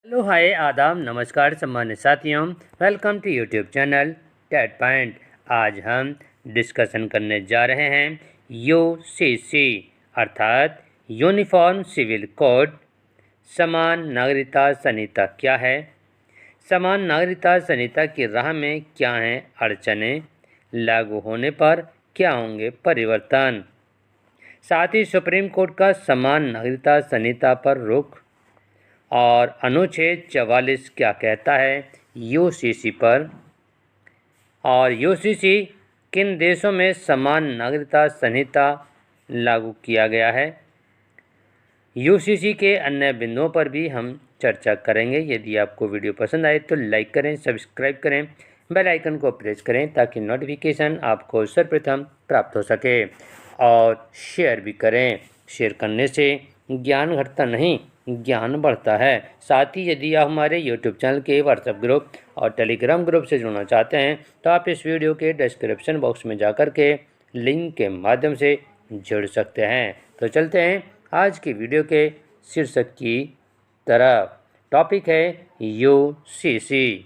Hello hi आदाब नमस्कार सम्मानित साथियों। Welcome to YouTube channel TET point. आज हम डिस्कशन करने जा रहे हैं यूसीसी अर्थात यूनिफॉर्म सिविल कोड। समान नागरिकता संहिता क्या है? समान नागरिकता संहिता की राह में क्या हैं अड़चनें? लागू होने पर क्या होंगे परिवर्तन? साथ ही सुप्रीम कोर्ट का समान नागरिकता संहिता पर रुख और अनुच्छेद 44 क्या कहता है यूसीसी पर, और यूसीसी किन देशों में समान नागरिकता संहिता लागू किया गया है। यूसीसी के अन्य बिंदुओं पर भी हम चर्चा करेंगे। यदि आपको वीडियो पसंद आए तो लाइक करें, सब्सक्राइब करें, बेल आइकन को प्रेस करें ताकि नोटिफिकेशन आपको सर्वप्रथम प्राप्त हो सके, और शेयर भी करें। शेयर करने से ज्ञान घटता नहीं, ज्ञान बढ़ता है। साथ ही यदि आप हमारे यूट्यूब चैनल के व्हाट्सएप ग्रुप और टेलीग्राम ग्रुप से जुड़ना चाहते हैं तो आप इस वीडियो के डिस्क्रिप्शन बॉक्स में जाकर के लिंक के माध्यम से जुड़ सकते हैं। तो चलते हैं आज की वीडियो के शीर्षक की तरफ। टॉपिक है UCC,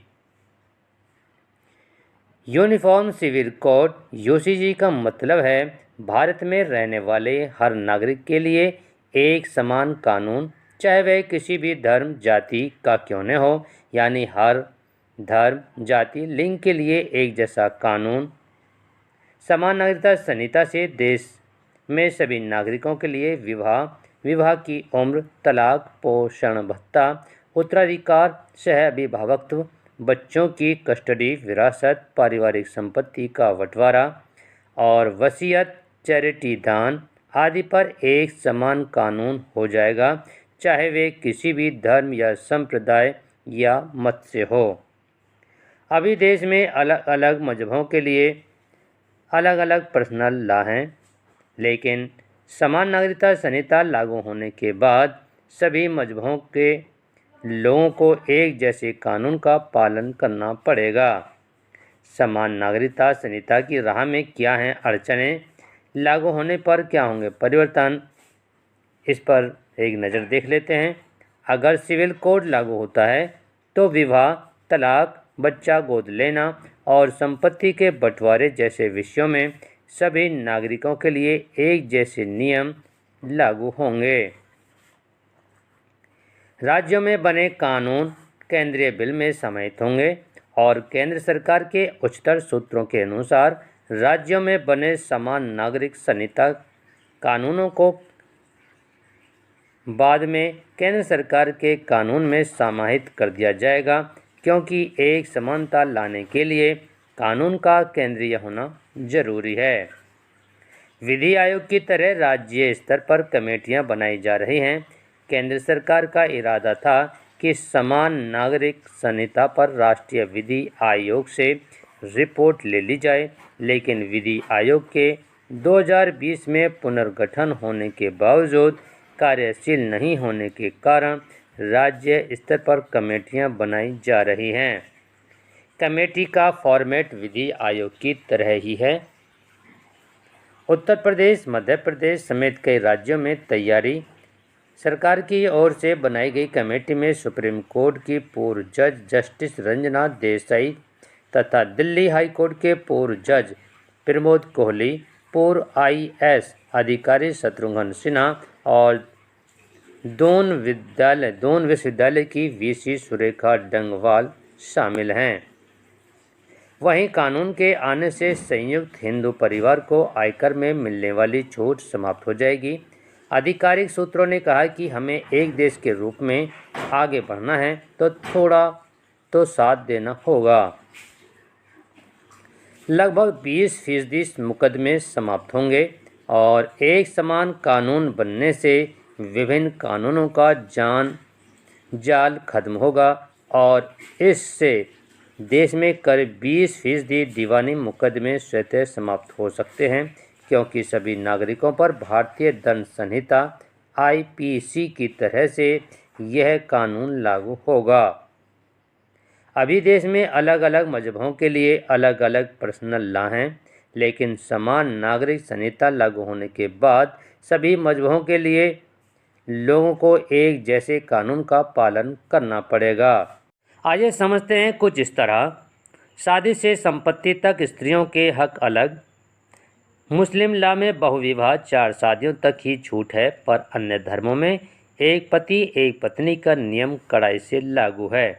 uniform civil code. UCC का मतलब है भारत में रहने वाले हर नागरिक के लिए एक समान कानून, चाहे वह किसी भी धर्म जाति का क्यों न हो, यानी हर धर्म जाति लिंग के लिए एक जैसा कानून। समान नागरिकता संहिता से देश में सभी नागरिकों के लिए विवाह की उम्र, तलाक, पोषण भत्ता, उत्तराधिकार, सह अभिभावकत्व, बच्चों की कस्टडी, विरासत, पारिवारिक संपत्ति का बंटवारा और वसीयत, चैरिटी दान आदि पर एक समान कानून हो जाएगा, चाहे वे किसी भी धर्म या संप्रदाय या मत से हो। अभी देश में अलग अलग मजहबों के लिए अलग अलग पर्सनल लॉ हैं, लेकिन समान नागरिकता संहिता लागू होने के बाद सभी मजहबों के लोगों को एक जैसे कानून का पालन करना पड़ेगा। समान नागरिकता संहिता की राह में क्या हैं अड़चनें? लागू होने पर क्या होंगे परिवर्तन? इस पर एक नज़र देख लेते हैं। अगर सिविल कोड लागू होता है तो विवाह, तलाक, बच्चा गोद लेना और संपत्ति के बंटवारे जैसे विषयों में सभी नागरिकों के लिए एक जैसे नियम लागू होंगे। राज्यों में बने कानून केंद्रीय बिल में समाहित होंगे और केंद्र सरकार के उच्चतर सूत्रों के अनुसार राज्यों में बने समान नागरिक संहिता कानूनों को बाद में केंद्र सरकार के कानून में समाहित कर दिया जाएगा, क्योंकि एक समानता लाने के लिए कानून का केंद्रीय होना जरूरी है। विधि आयोग की तरह राज्य स्तर पर कमेटियां बनाई जा रही हैं। केंद्र सरकार का इरादा था कि समान नागरिक संहिता पर राष्ट्रीय विधि आयोग से रिपोर्ट ले ली जाए, लेकिन विधि आयोग के 2020 में पुनर्गठन होने के बावजूद कार्यशील नहीं होने के कारण राज्य स्तर पर कमेटियां बनाई जा रही हैं। कमेटी का फॉर्मेट विधि आयोग की तरह ही है। उत्तर प्रदेश, मध्य प्रदेश समेत कई राज्यों में तैयारी। सरकार की ओर से बनाई गई कमेटी में सुप्रीम कोर्ट की पूर्व जज जस्टिस रंजना देसाई तथा दिल्ली हाई कोर्ट के पूर्व जज प्रमोद कोहली, पूर्व आईएएस अधिकारी शत्रुघ्न सिन्हा और दोन विश्वविद्यालय की वीसी सुरेखा डंगवाल शामिल हैं। वहीं कानून के आने से संयुक्त हिंदू परिवार को आयकर में मिलने वाली छूट समाप्त हो जाएगी। आधिकारिक सूत्रों ने कहा कि हमें एक देश के रूप में आगे बढ़ना है तो थोड़ा तो साथ देना होगा। लगभग 20% मुकदमे समाप्त होंगे और एक समान कानून बनने से विभिन्न कानूनों का जाल खत्म होगा और इससे देश में करीब 20% दीवानी मुकदमे स्वतः समाप्त हो सकते हैं, क्योंकि सभी नागरिकों पर भारतीय दंड संहिता आईपीसी की तरह से यह कानून लागू होगा। अभी देश में अलग अलग मजहबों के लिए अलग अलग पर्सनल लॉ हैं, लेकिन समान नागरिक संहिता लागू होने के बाद सभी मजहबों के लिए लोगों को एक जैसे कानून का पालन करना पड़ेगा। आइए समझते हैं कुछ इस तरह। शादी से संपत्ति तक स्त्रियों के हक अलग। मुस्लिम लॉ में बहुविवाह 4 शादियों तक ही छूट है, पर अन्य धर्मों में एक पति एक पत्नी का नियम कड़ाई से लागू है।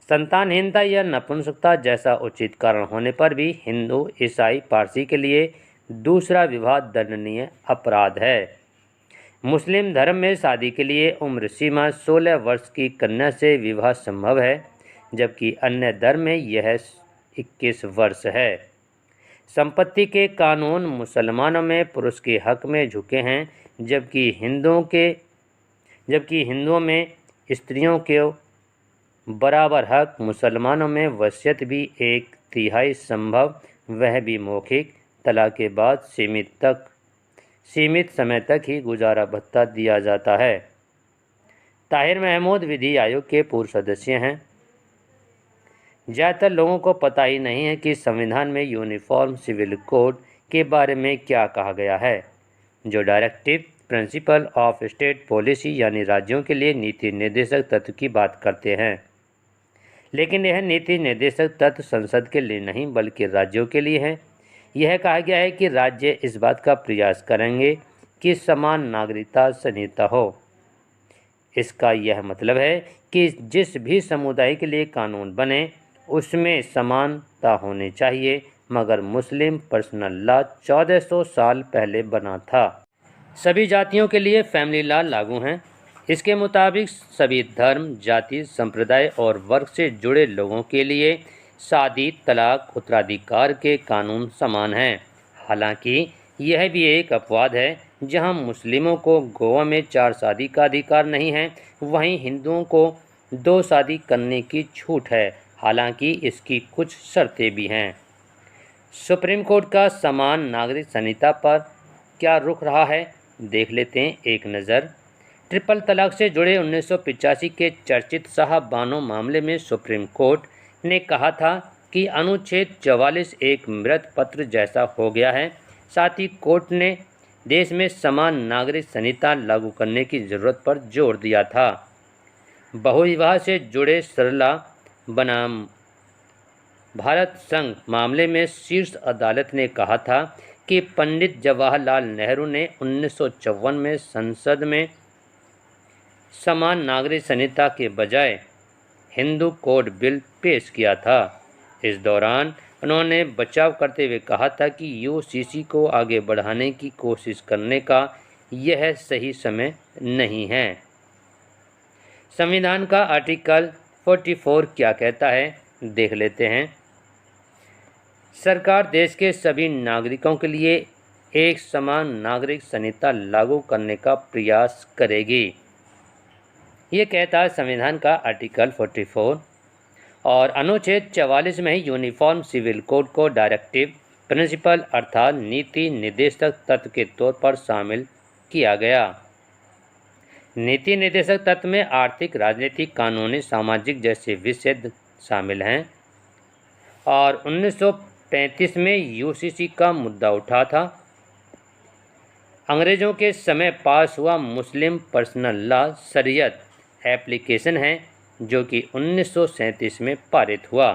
संतानहीनता या नपुंसकता जैसा उचित कारण होने पर भी हिंदू, ईसाई, पारसी के लिए दूसरा विवाह दंडनीय अपराध है। मुस्लिम धर्म में शादी के लिए उम्र सीमा 16 वर्ष की कन्या से विवाह संभव है, जबकि अन्य धर्म में यह 21 वर्ष है। संपत्ति के कानून मुसलमानों में पुरुष के हक में झुके हैं, जबकि हिंदुओं में स्त्रियों के बराबर हक। मुसलमानों में वसीयत भी 1/3 संभव, वह भी मौखिक। तलाक के बाद सीमित समय तक ही गुजारा भत्ता दिया जाता है। ताहिर महमूद विधि आयोग के पूर्व सदस्य हैं। ज़्यादातर लोगों को पता ही नहीं है कि संविधान में यूनिफॉर्म सिविल कोड के बारे में क्या कहा गया है, जो directive principle of state policy यानी राज्यों के लिए नीति निर्देशक तत्व की बात करते हैं। लेकिन यह नीति निर्देशक तत्व संसद के लिए नहीं बल्कि राज्यों के लिए है। यह कहा गया है कि राज्य इस बात का प्रयास करेंगे कि समान नागरिकता संहिता हो। इसका यह मतलब है कि जिस भी समुदाय के लिए कानून बने उसमें समानता होनी चाहिए, मगर मुस्लिम पर्सनल लॉ 1400 साल पहले बना था। सभी जातियों के लिए फैमिली लॉ लागू हैं। इसके मुताबिक सभी धर्म, जाति, संप्रदाय और वर्ग से जुड़े लोगों के लिए शादी, तलाक, उत्तराधिकार के कानून समान हैं। हालांकि यह भी एक अपवाद है। जहां मुस्लिमों को गोवा में 4 शादी का अधिकार नहीं है, वहीं हिंदुओं को 2 शादी करने की छूट है। हालांकि इसकी कुछ शर्तें भी हैं। सुप्रीम कोर्ट का समान नागरिक संहिता पर क्या रुख रहा है, देख लेते हैं एक नज़र। ट्रिपल तलाक से जुड़े 1985 के चर्चित साहब बानो मामले में सुप्रीम कोर्ट ने कहा था कि अनुच्छेद 44 एक मृत पत्र जैसा हो गया है। साथ ही कोर्ट ने देश में समान नागरिक संहिता लागू करने की ज़रूरत पर जोर दिया था। बहुविवाह से जुड़े सरला बनाम भारत संघ मामले में शीर्ष अदालत ने कहा था कि पंडित जवाहरलाल नेहरू ने 1954 में संसद में समान नागरिक संहिता के बजाय हिंदू कोड बिल पेश किया था। इस दौरान उन्होंने बचाव करते हुए कहा था कि यूसीसी को आगे बढ़ाने की कोशिश करने का यह सही समय नहीं है। संविधान का आर्टिकल 44 क्या कहता है, देख लेते हैं। सरकार देश के सभी नागरिकों के लिए एक समान नागरिक संहिता लागू करने का प्रयास करेगी। ये कहता है संविधान का आर्टिकल 44 और अनुच्छेद 44 में यूनिफॉर्म सिविल कोड को डायरेक्टिव प्रिंसिपल अर्थात नीति निर्देशक तत्व के तौर पर शामिल किया गया। नीति निर्देशक तत्व में आर्थिक, राजनीतिक, कानूनी, सामाजिक जैसे विषय शामिल हैं और 1935 में यूसीसी का मुद्दा उठा था। अंग्रेज़ों के समय पास हुआ मुस्लिम पर्सनल लॉ शरीयत एप्लीकेशन है, जो कि 1937 में पारित हुआ।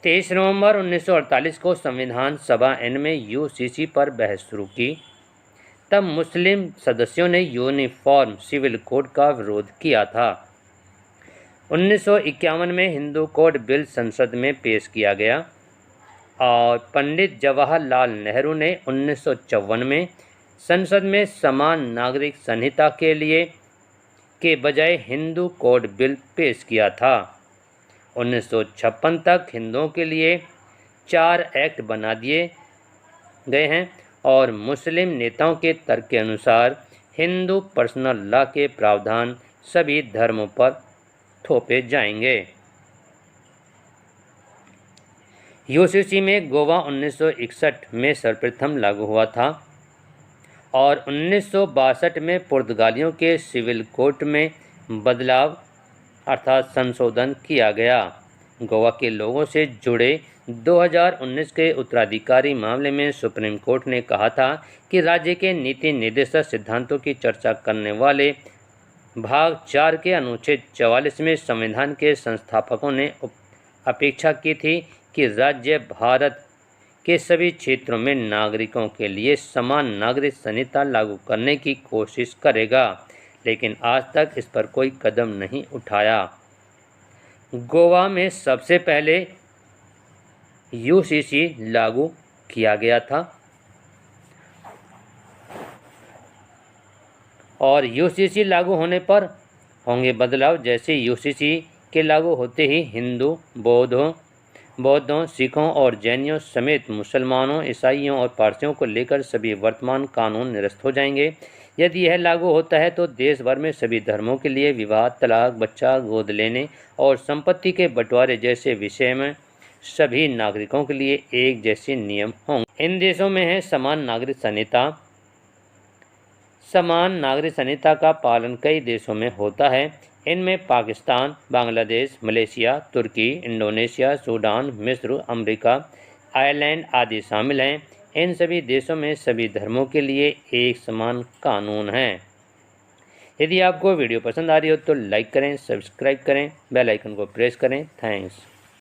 23 नवंबर 1948 को संविधान सभा एन में यूसीसी पर बहस शुरू की। तब मुस्लिम सदस्यों ने यूनिफॉर्म सिविल कोड का विरोध किया था। 1951 में हिंदू कोड बिल संसद में पेश किया गया और पंडित जवाहरलाल नेहरू ने 1954 में संसद में समान नागरिक संहिता के बजाय हिंदू कोड बिल पेश किया था। 1956 तक हिंदुओं के लिए 4 एक्ट बना दिए गए हैं और मुस्लिम नेताओं के तर्क के अनुसार हिंदू पर्सनल लॉ के प्रावधान सभी धर्मों पर थोपे जाएंगे। यूसीसी में गोवा 1961 में सर्वप्रथम लागू हुआ था और 1962 में पुर्तगालियों के सिविल कोड में बदलाव अर्थात संशोधन किया गया। गोवा के लोगों से जुड़े 2019 के उत्तराधिकारी मामले में सुप्रीम कोर्ट ने कहा था कि राज्य के नीति निर्देशक सिद्धांतों की चर्चा करने वाले भाग 4 के अनुच्छेद 44 में संविधान के संस्थापकों ने अपेक्षा की थी कि राज्य भारत के सभी क्षेत्रों में नागरिकों के लिए समान नागरिक संहिता लागू करने की कोशिश करेगा, लेकिन आज तक इस पर कोई कदम नहीं उठाया। गोवा में सबसे पहले यूसीसी लागू किया गया था और यूसीसी लागू होने पर होंगे बदलाव। जैसे यूसीसी के लागू होते ही हिंदू, बौद्धों, सिखों और जैनियों समेत मुसलमानों, ईसाइयों और पारसियों को लेकर सभी वर्तमान कानून निरस्त हो जाएंगे। यदि यह लागू होता है तो देश भर में सभी धर्मों के लिए विवाह, तलाक, बच्चा गोद लेने और संपत्ति के बंटवारे जैसे विषय में सभी नागरिकों के लिए एक जैसे नियम होंगे। इन देशों में है समान नागरिक संहिता। समान नागरिक संहिता का पालन कई देशों में होता है। इनमें पाकिस्तान, बांग्लादेश, मलेशिया, तुर्की, इंडोनेशिया, सूडान, मिस्र, अमेरिका, आयरलैंड आदि शामिल हैं। इन सभी देशों में सभी धर्मों के लिए एक समान कानून है। यदि आपको वीडियो पसंद आ रही हो तो लाइक करें, सब्सक्राइब करें, बेल आइकन को प्रेस करें। थैंक्स।